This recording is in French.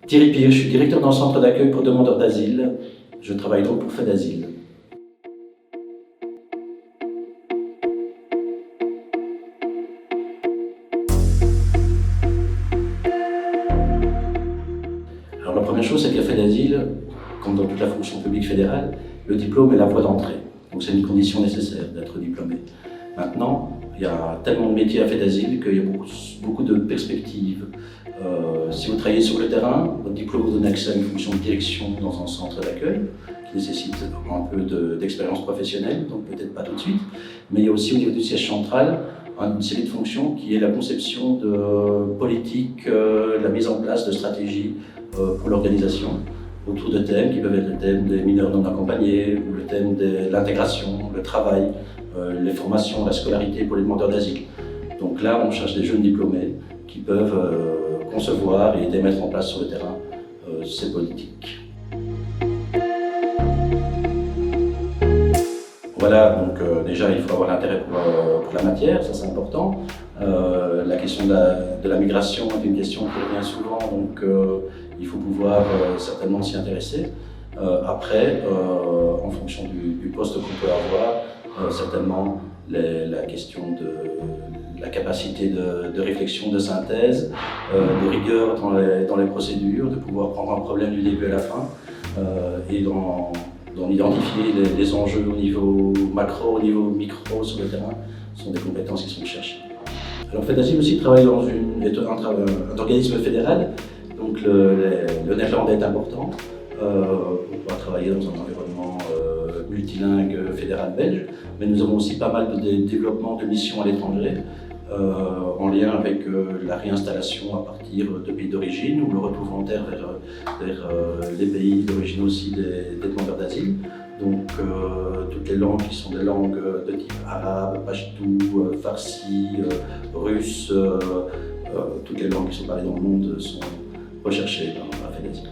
Thierry Pire, je suis directeur d'un centre d'accueil pour demandeurs d'asile. Je travaille donc pour FedAsile. Alors la première chose, c'est qu'à FedAsile, comme dans toute la fonction publique fédérale, le diplôme est la voie d'entrée. Donc c'est une condition nécessaire d'être diplômé. Maintenant, il y a tellement de métiers à FedAsile qu'il y a beaucoup de perspectives. Si vous travaillez sur le terrain, votre diplôme vous donne accès à une fonction de direction dans un centre d'accueil qui nécessite un peu d'expérience professionnelle, donc peut-être pas tout de suite. Mais il y a aussi au niveau du siège central une série de fonctions qui est la conception de politique, la mise en place de stratégies pour l'organisation autour de thèmes qui peuvent être le thème des mineurs non accompagnés, ou le thème de l'intégration, le travail, les formations, la scolarité pour les demandeurs d'asile. Donc là, on cherche des jeunes diplômés qui peuvent concevoir et aider à mettre en place sur le terrain ces politiques. Voilà, donc déjà il faut avoir l'intérêt pour la matière, ça c'est important. La question de la migration est une question qui revient souvent, donc il faut pouvoir certainement s'y intéresser. Après, en fonction du poste qu'on peut avoir, certainement la question de la capacité de réflexion, de synthèse, de rigueur dans les procédures, de pouvoir prendre un problème du début à la fin et d'en identifier les enjeux au niveau macro, au niveau micro sur le terrain, sont des compétences qui sont recherchées. Alors FedAsile aussi travaille dans un organisme fédéral, donc le néerlandais est important pour pouvoir travailler dans un environnement multilingue fédéral belge, mais nous avons aussi pas mal de développement de missions à l'étranger en lien avec la réinstallation à partir de pays d'origine ou le retour volontaire vers les pays d'origine aussi des demandeurs d'asile. Donc toutes les langues qui sont des langues de type arabe, pachtou, farsi, russe, toutes les langues qui sont parlées dans le monde sont recherchées à FedAsile.